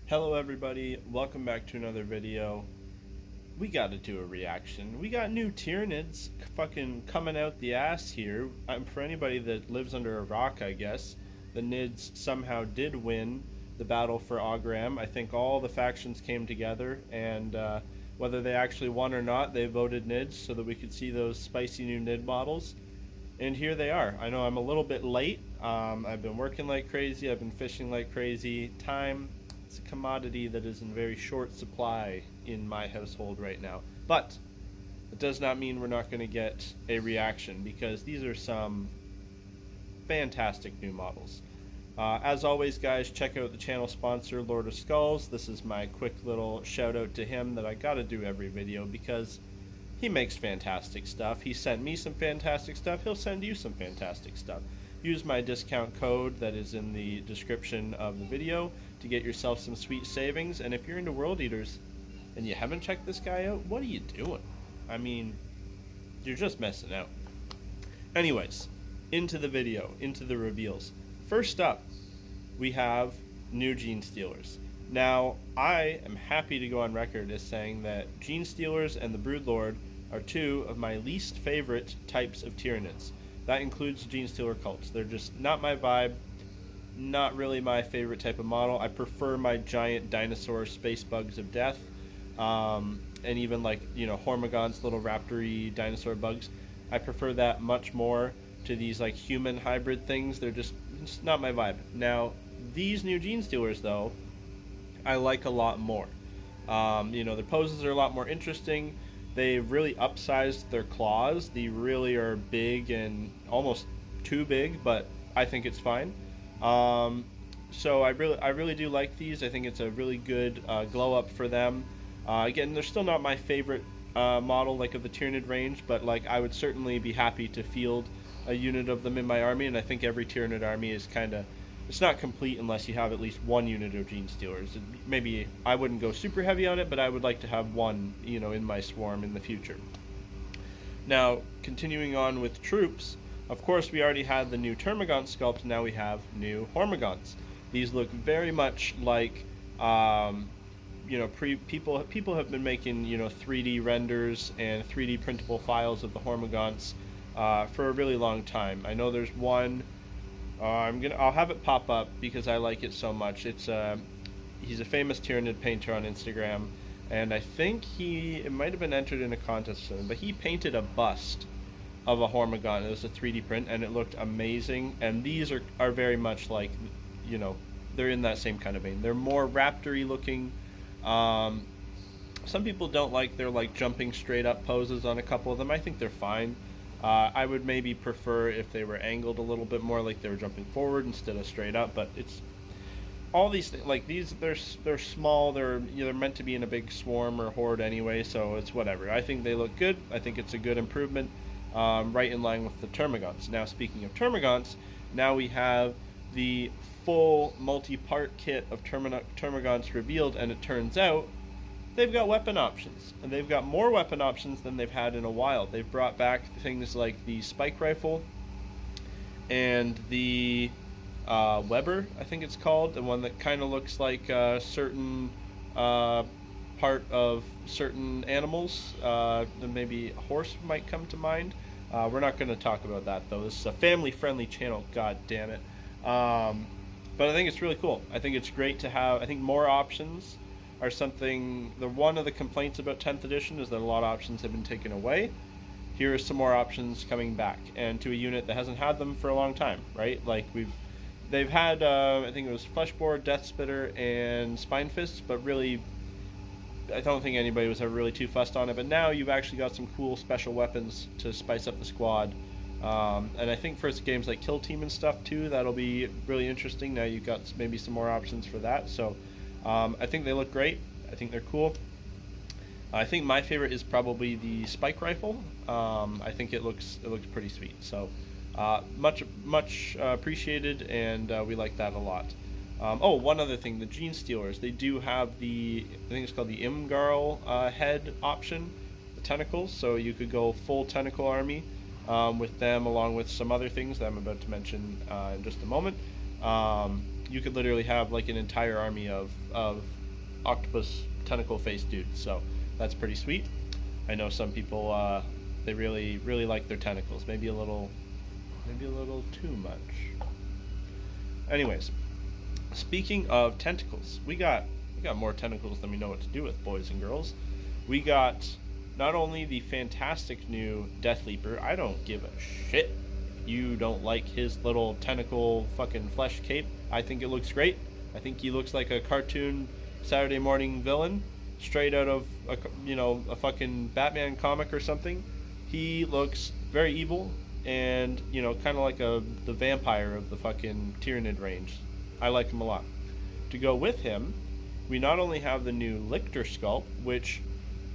Hello everybody, welcome back to another video. We gotta do a reaction. We got new Tyranids fucking coming out the ass here. For anybody that lives under a rock, I guess, the Nids somehow did win the battle for Ogram. I think all the factions came together, and whether they actually won or not, they voted Nids so that we could see those spicy new Nid models. And here they are. I know I'm a little bit late. I've been working like crazy. I've been fishing like crazy. Time, it's a commodity that is in very short supply in my household right now. But it does not mean we're not going to get a reaction, because these are some fantastic new models. As always, guys, check out the channel sponsor, Lord of Skulls. This is my quick little shout out to him that I gotta do every video, because he makes fantastic stuff. He sent me some fantastic stuff. He'll send you some fantastic stuff. Use my discount code that is in the description of the video to get yourself some sweet savings. And if you're into World Eaters and you haven't checked this guy out, what are you doing? I mean, you're just messing out. Anyways, into the video, into the reveals. First up, we have new Gene Stealers. Now, I am happy to go on record as saying that Gene Stealers and the Broodlord are two of my least favorite types of Tyranids. That includes Gene Stealer cults. They're just not my vibe, not really my favorite type of model. I prefer my giant dinosaur space bugs of death, and even like, you know, Hormigons, little raptor-y dinosaur bugs. I prefer that much more to these like human hybrid things. They're just not my vibe. Now, these new Gene Stealers, though, I like a lot more. You know, their poses are a lot more interesting. They really upsized their claws. They really are big and almost too big, but I think it's fine. So I really do like these. I think it's a really good glow up for them. Again, they're still not my favorite model, like, of the Tyranid range, but like I would certainly be happy to field a unit of them in my army, and I think every Tyranid army is kind of, it's not complete unless you have at least one unit of Gene Stealers. Maybe I wouldn't go super heavy on it, but I would like to have one, you know, in my swarm in the future. Now, continuing on with troops, of course we already had the new Termagant sculpt. Now we have new Hormigons. These look very much like, you know, people have been making, you know, 3D renders and 3D printable files of the Hormigons for a really long time. I know there's one. I'll have it pop up because I like it so much. It's he's a famous Tyranid painter on Instagram, and I think it might have been entered in a contest soon, but he painted a bust of a Hormigon. It was a 3D print, and it looked amazing. And these are very much like, you know, they're in that same kind of vein. They're more raptor-y looking. Some people don't like their like jumping straight up poses on a couple of them. I think they're fine. I would maybe prefer if they were angled a little bit more, like they were jumping forward instead of straight up. But it's all these things, like these, they're small. They're, you know, they're meant to be in a big swarm or horde anyway, so it's whatever. I think they look good. I think it's a good improvement, right in line with the Termagants. Now, speaking of Termagants, now we have the full multi-part kit of Termagants revealed, and it turns out they've got weapon options, and they've got more weapon options than they've had in a while. They've brought back things like the spike rifle and the Weber, I think it's called, the one that kind of looks like a certain part of certain animals. Then maybe a horse might come to mind. We're not going to talk about that, though. This is a family-friendly channel, god damn it. But I think it's really cool. I think it's great to have, I think, more options are something. One of the complaints about 10th edition is that a lot of options have been taken away. Here are some more options coming back, and to a unit that hasn't had them for a long time, right? Like they've had, I think it was Fleshboard, Death Spitter, and Spine Fists, but really, I don't think anybody was ever really too fussed on it. But now you've actually got some cool special weapons to spice up the squad. And I think for games like Kill Team and stuff too, that'll be really interesting. Now you've got maybe some more options for that. So I think they look great. I think they're cool. I think my favorite is probably the spike rifle. I think it looks pretty sweet. So much appreciated, and we like that a lot. Oh, one other thing, the Gene Stealers, they do have the, I think it's called the Imgarl head option, the tentacles. So you could go full tentacle army with them, along with some other things that I'm about to mention in just a moment. you could literally have like an entire army of octopus tentacle face dudes. So that's pretty sweet. I know some people they really like their tentacles. Maybe a little too much. Anyways, speaking of tentacles, we got more tentacles than we know what to do with, boys and girls. We got not only the fantastic new Death Leaper. I don't give a shit if you don't like his little tentacle fucking flesh cape. I think it looks great. I think he looks like a cartoon Saturday morning villain straight out of a fucking Batman comic or something. He looks very evil and kind of like the vampire of the fucking Tyranid range. I like him a lot. To go with him, we not only have the new Lictor sculpt, which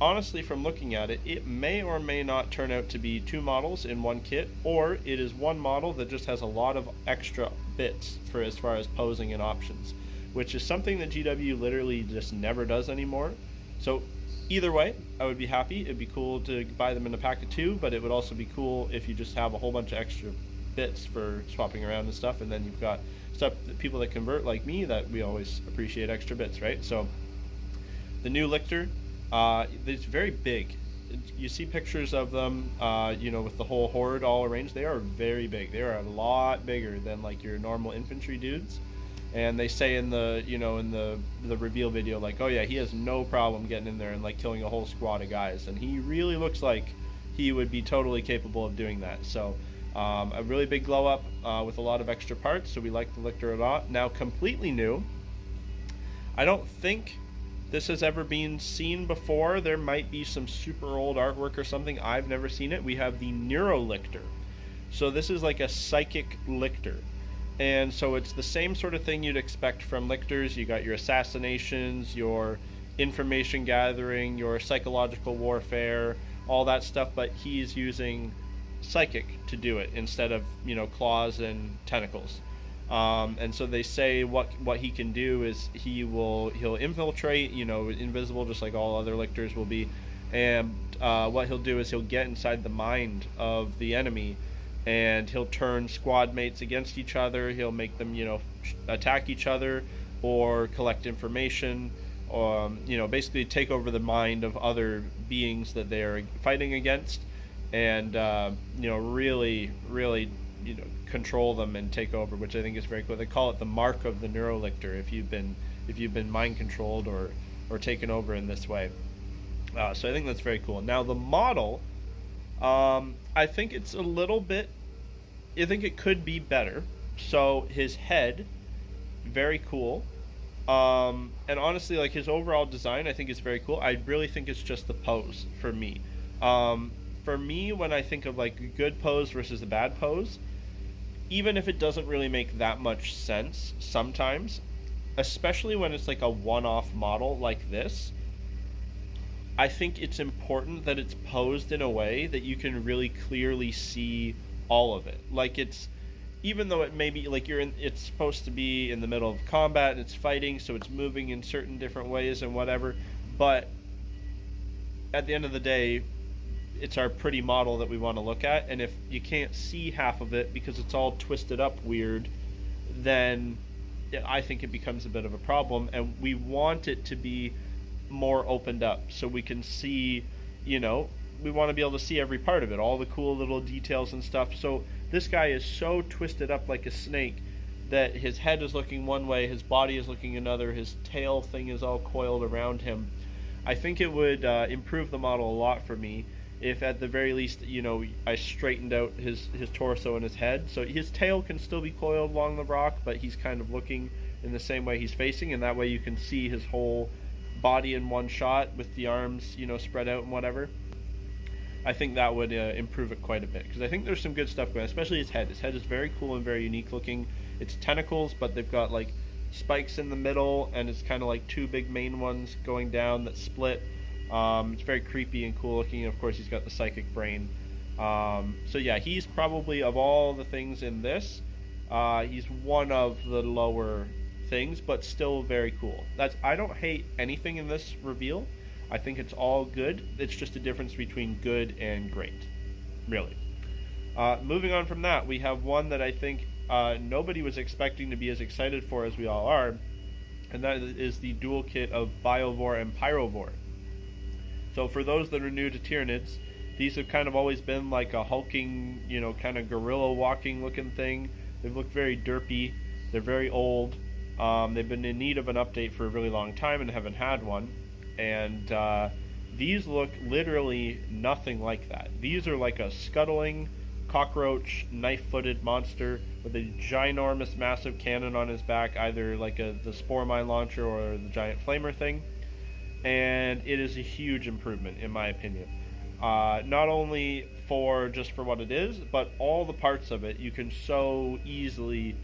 honestly, from looking at it, it may or may not turn out to be two models in one kit, or it is one model that just has a lot of extra bits for as far as posing and options, which is something that GW literally just never does anymore. So either way, I would be happy. It'd be cool to buy them in a pack of two, but it would also be cool if you just have a whole bunch of extra bits for swapping around and stuff, and then you've got stuff that people that convert like me, that we always appreciate extra bits, right? So the new Lictor, it's very big. You see pictures of them, with the whole horde all arranged. They are very big. They are a lot bigger than like your normal infantry dudes. And they say in the the reveal video, like, oh yeah, he has no problem getting in there and like killing a whole squad of guys, and he really looks like he would be totally capable of doing that. So a really big glow up with a lot of extra parts. So we like the Lictor a lot. Now completely new. I don't think this has ever been seen before. There might be some super old artwork or something. I've never seen it. We have the Neuro Lictor. So this is like a psychic Lictor. And so it's the same sort of thing you'd expect from Lictors. You got your assassinations, your information gathering, your psychological warfare, all that stuff, but he's using psychic to do it instead of, claws and tentacles. And so they say what he can do is he'll infiltrate, invisible just like all other Lictors will be, and what he'll do is he'll get inside the mind of the enemy, and he'll turn squad mates against each other. He'll make them attack each other or collect information, or basically take over the mind of other beings that they are fighting against, and really control them and take over, which I think is very cool. They call it the mark of the Neurolictor if you've been mind controlled or taken over in this way. So I think that's very cool. Now the model, I think it's a little bit, I think it could be better. So his head, very cool. And honestly, like his overall design, I think is very cool. I really think it's just the pose for me. For me, when I think of like a good pose versus a bad pose, even if it doesn't really make that much sense sometimes, especially when it's like a one-off model like this, I think it's important that it's posed in a way that you can really clearly see all of it. Like it's, even though it may be like it's supposed to be in the middle of combat and it's fighting, so it's moving in certain different ways and whatever, but at the end of the day, it's our pretty model that we want to look at, and if you can't see half of it because it's all twisted up weird, then I think it becomes a bit of a problem, and we want it to be more opened up so we can see, we want to be able to see every part of it, all the cool little details and stuff. So this guy is so twisted up like a snake that his head is looking one way, his body is looking another, his tail thing is all coiled around him. I think it would improve the model a lot for me if at the very least, I straightened out his torso and his head. So his tail can still be coiled along the rock, but he's kind of looking in the same way he's facing, and that way you can see his whole body in one shot with the arms, spread out and whatever. I think that would improve it quite a bit, because I think there's some good stuff going on, especially his head. His head is very cool and very unique looking. It's tentacles, but they've got like spikes in the middle, and it's kind of like two big main ones going down that split. It's very creepy and cool looking, and of course he's got the psychic brain. So yeah, he's probably, of all the things in this, he's one of the lower things, but still very cool. I don't hate anything in this reveal. I think it's all good. It's just a difference between good and great, really. Moving on from that, we have one that I think nobody was expecting to be as excited for as we all are, and that is the dual kit of Biovore and Pyrovore. So for those that are new to Tyranids, these have kind of always been like a hulking, kind of gorilla walking looking thing. They've looked very derpy. They're very old. They've been in need of an update for a really long time and haven't had one. And these look literally nothing like that. These are like a scuttling cockroach, knife-footed monster with a ginormous, massive cannon on his back, either like the Spore Mine launcher or the giant flamer thing. And it is a huge improvement, in my opinion. Not only for what it is, but all the parts of it. You can so easily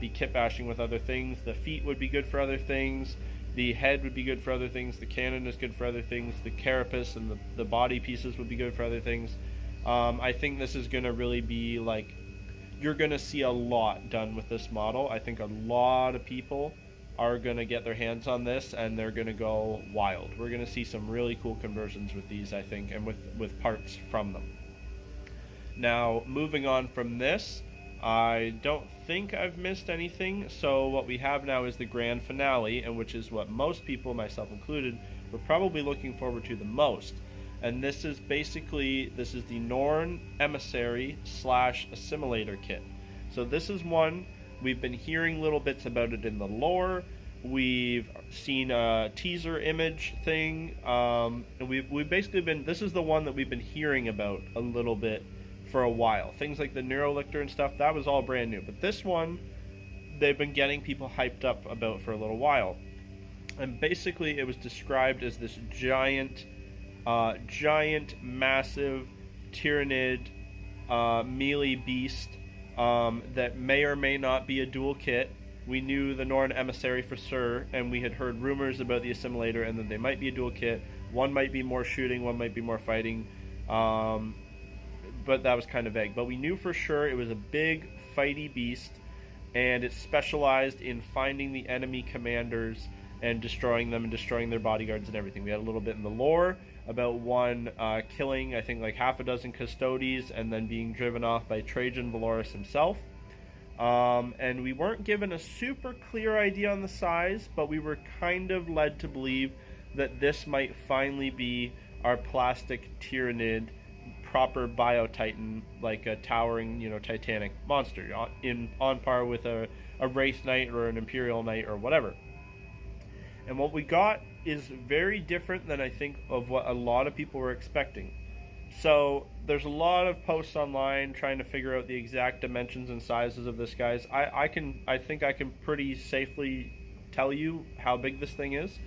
be kit bashing with other things. The feet would be good for other things. The head would be good for other things. The cannon is good for other things. The carapace and the body pieces would be good for other things. I think this is going to really be like, you're going to see a lot done with this model. I think a lot of people are going to get their hands on this and they're going to go wild. We're going to see some really cool conversions with these, I think, and with parts from them. Now, moving on from this, I don't think I've missed anything. So what we have now is the grand finale, and which is what most people, myself included, were probably looking forward to the most. And this is the Norn Emissary / Assimilator kit. So this is one, we've been hearing little bits about it in the lore. We've seen a teaser image thing, and we've basically been, this is the one that we've been hearing about a little bit for a while. Things like the Neurolictor and stuff, that was all brand new. But this one, they've been getting people hyped up about for a little while. And basically it was described as this giant, massive Tyranid melee beast that may or may not be a dual kit. We knew the Norn Emissary for sure, and we had heard rumors about the Assimilator and that they might be a dual kit. One might be more shooting, one might be more fighting, but that was kind of vague. But we knew for sure it was a big, fighty beast, and it specialized in finding the enemy commanders and destroying them and destroying their bodyguards and everything. We had a little bit in the lore about one killing, I think, like half a dozen Custodes and then being driven off by Trajan Valoris himself. And we weren't given a super clear idea on the size, but we were kind of led to believe that this might finally be our plastic Tyranid, proper Bio-Titan, like a towering, Titanic monster, on par with a Wraith Knight or an Imperial Knight or whatever. And what we got is very different than I think of what a lot of people were expecting. So there's a lot of posts online trying to figure out the exact dimensions and sizes of this, guys. I think I can pretty safely tell you how big this thing is.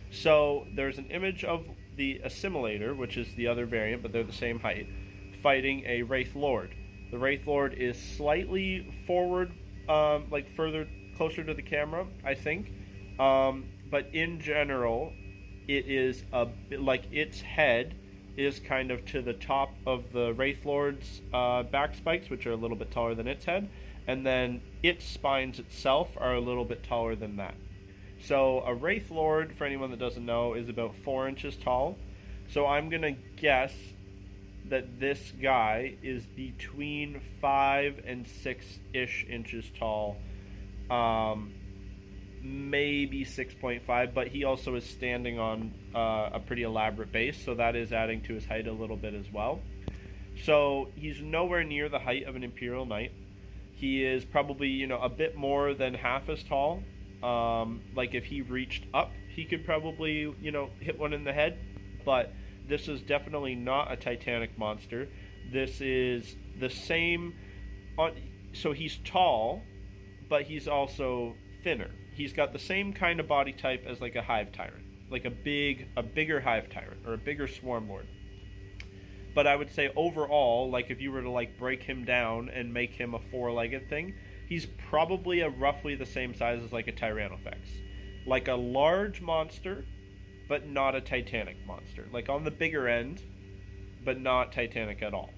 So there's an image of the Assimilator, which is the other variant, but they're the same height, fighting a Wraith Lord. The Wraith Lord is slightly forward, like further, closer to the camera, I think. But in general, it is like its head is kind of to the top of the Wraith Lord's back spikes, which are a little bit taller than its head, and then its spines itself are a little bit taller than that. So a Wraith Lord, for anyone that doesn't know, is about 4 inches tall. So I'm going to guess that this guy is between 5 and 6-ish inches tall. Maybe 6.5, but he also is standing on a pretty elaborate base, so that is adding to his height a little bit as well. So he's nowhere near the height of an Imperial Knight. He is probably, a bit more than half as tall. Like if he reached up, he could probably, hit one in the head. But this is definitely not a Titanic monster. This is the same. So he's tall, but he's also thinner. He's got the same kind of body type as like a Hive Tyrant, like a bigger Hive Tyrant or a bigger Swarm Lord. But I would say overall, like if you were to like break him down and make him a 4-legged thing, he's probably roughly the same size as like a Tyrannofex. Like a large monster, but not a Titanic monster. Like on the bigger end, but not Titanic at all.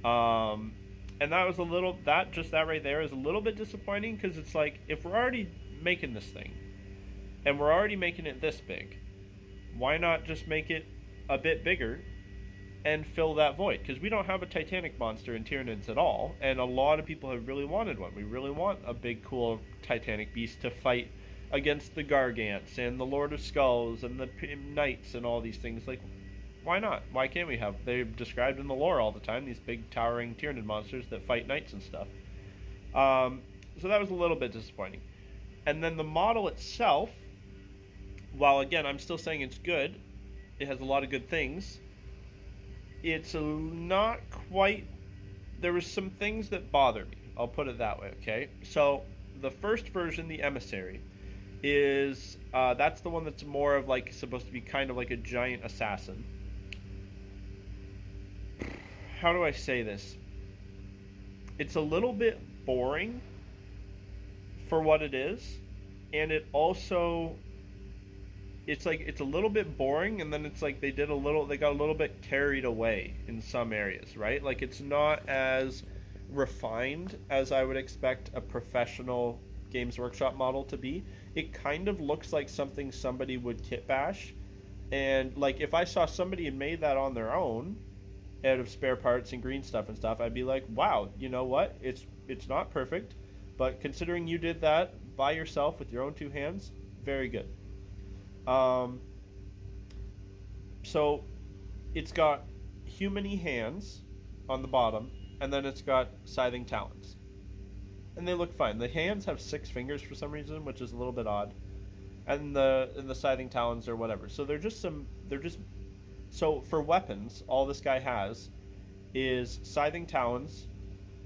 And that was that right there is a little bit disappointing, because it's like, if we're already making this thing, and we're already making it this big, why not just make it a bit bigger and fill that void, because we don't have a Titanic monster in Tyranids at all, and a lot of people have really wanted one. We really want a big, cool Titanic beast to fight against the Gargants and the Lord of Skulls and the Knights and all these things. Like, why not? Why can't we have? They're described in the lore all the time, these big, towering Tyranid monsters that fight knights and stuff. So that was a little bit disappointing. And then the model itself, while again, I'm still saying it's good, it has a lot of good things, it's not quite. There was some things that bother me. I'll put it that way. Okay, so the first version, the Emissary, is that's the one that's more of like supposed to be kind of like a giant assassin. How do I say this? It's a little bit boring for what it is, and it also, it's like it's a little bit boring, and then it's like they got a little bit carried away in some areas, right? Like, it's not as refined as I would expect a professional Games Workshop model to be. It kind of looks like something somebody would kit bash, and like if I saw somebody had made that on their own out of spare parts and green stuff and stuff, I'd be like, wow, you know what, it's not perfect, but considering you did that by yourself with your own two hands, very good. So it's got human-y hands on the bottom, and then it's got scything talons, and they look fine. The hands have 6 fingers for some reason, which is a little bit odd, and the scything talons are whatever. So so for weapons, all this guy has is scything talons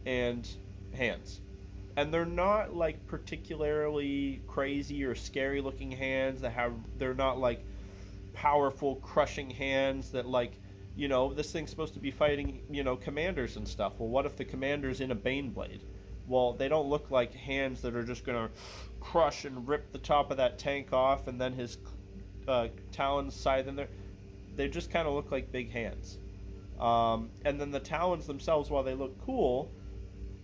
and hands. And they're not like particularly crazy or scary looking hands they're not like powerful crushing hands that, like, you know, this thing's supposed to be fighting, you know, commanders and stuff. Well, what if the commander's in a Baneblade? Well, they don't look like hands that are just gonna crush and rip the top of that tank off and then his talons scythe in there. They just kind of look like big hands. And then the talons themselves, while they look cool,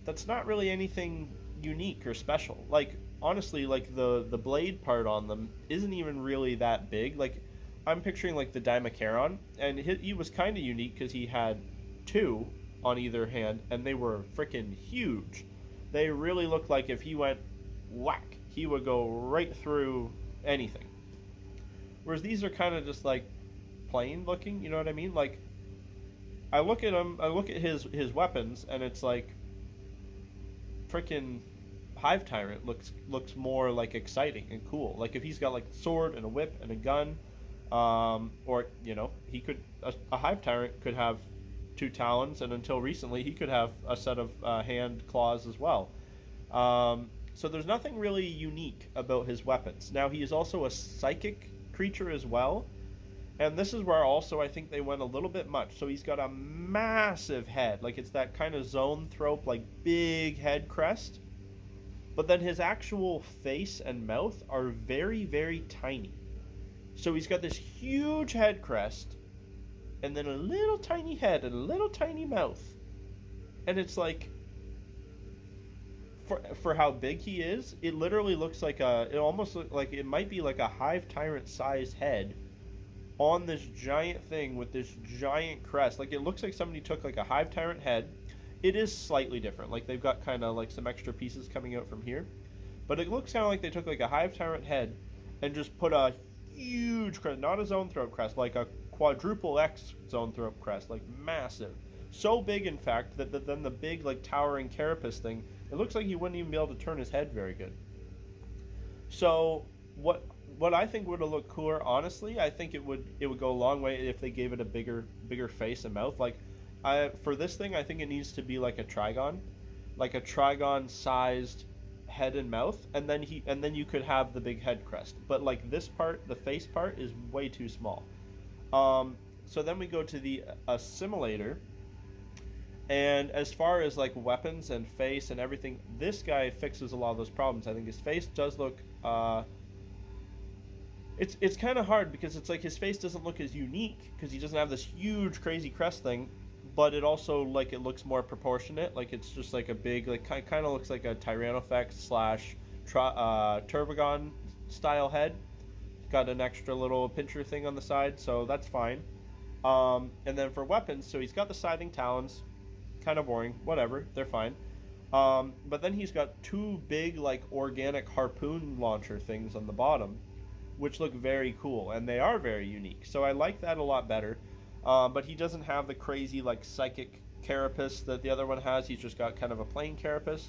that's not really anything unique or special. Like, honestly, like the blade part on them isn't even really that big. Like, I'm picturing like the Dimachron, and he was kind of unique because he had 2 on either hand, and they were freaking huge. They really looked like if he went whack, he would go right through anything. Whereas these are kind of just like plain looking, you know what I mean? Like, I look at him, I look at his weapons, and it's like freaking Hive Tyrant looks more like exciting and cool. Like if he's got like a sword and a whip and a gun, or you know, he could a Hive Tyrant could have 2 talons, and until recently he could have a set of hand claws as well. So there's nothing really unique about his weapons. Now he is also a psychic creature as well, and this is where also I think they went a little bit much. So he's got a massive head, like it's that kind of zoanthrope, like big head crest. But then his actual face and mouth are very, very tiny. So he's got this huge head crest, and then a little tiny head and a little tiny mouth. And it's like, for how big he is, it literally looks like it almost looks like it might be like a Hive Tyrant sized head on this giant thing with this giant crest. Like, it looks like somebody took like a Hive Tyrant head. It is slightly different. Like, they've got kind of like some extra pieces coming out from here, but it looks kind of like they took like a Hive Tyrant head and just put a huge crest, not a Zoanthrope crest, like a quadruple X Zoanthrope crest, like massive. So big, in fact, that then the big like towering carapace thing, it looks like he wouldn't even be able to turn his head very good. So what I think would have looked cooler, honestly, I think it would go a long way if they gave it a bigger face and mouth. Like, for this thing, I think it needs to be like a Trigon sized head and mouth, and then you could have the big head crest. But like this part, the face part, is way too small. So then we go to the assimilator, and as far as like weapons and face and everything, this guy fixes a lot of those problems. I think his face does look it's kind of hard because it's like his face doesn't look as unique because he doesn't have this huge crazy crest thing, but it also, like, it looks more proportionate. Like, it's just like a big, like, kind of looks like a Tyrannofex / Tervagon style head. Got an extra little pincher thing on the side, so that's fine. And then for weapons, so he's got the scything talons, kind of boring, whatever, they're fine. But then he's got two big, like, organic harpoon launcher things on the bottom, which look very cool, and they are very unique. So I like that a lot better. But he doesn't have the crazy, like, psychic carapace that the other one has. He's just got kind of a plain carapace.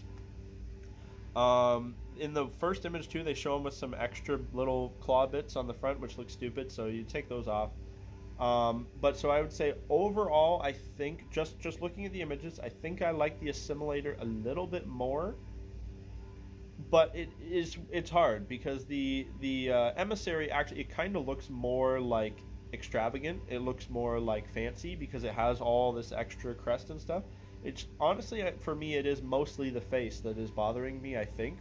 In the first image, too, they show him with some extra little claw bits on the front, which look stupid, so you take those off. But so I would say overall, I think just looking at the images, I think I like the assimilator a little bit more. But it's hard because the emissary actually, it kind of looks more like extravagant. It looks more like fancy because it has all this extra crest and stuff. It's honestly, for me, it is mostly the face that is bothering me, I think.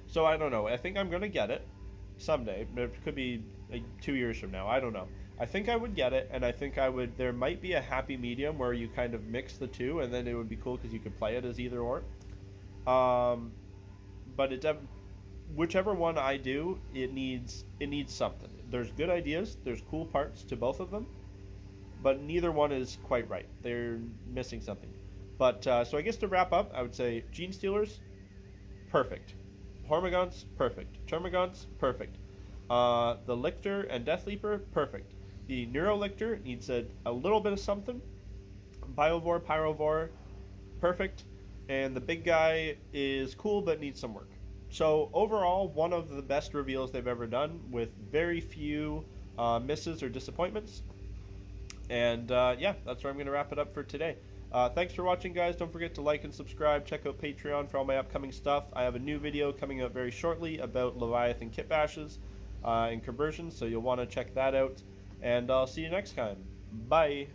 So I don't know. I think I'm gonna get it someday. It could be like 2 years from now. I don't know. I think I would get it, and I think I would. There might be a happy medium where you kind of mix the two, and then it would be cool because you could play it as either or. But whichever one I do, it needs something. There's good ideas. There's cool parts to both of them, but neither one is quite right. They're missing something. But so I guess to wrap up, I would say Gene Stealers, perfect. Hormagaunts, perfect. Termagants, perfect. The Lictor and Death Leaper, perfect. The Neurolictor needs a little bit of something. Biovore, Pyrovore, perfect. And the big guy is cool but needs some work. So overall, one of the best reveals they've ever done with very few misses or disappointments. And yeah, that's where I'm going to wrap it up for today. Thanks for watching, guys. Don't forget to like and subscribe. Check out Patreon for all my upcoming stuff. I have a new video coming out very shortly about Leviathan kit bashes and conversions, so you'll want to check that out. And I'll see you next time. Bye.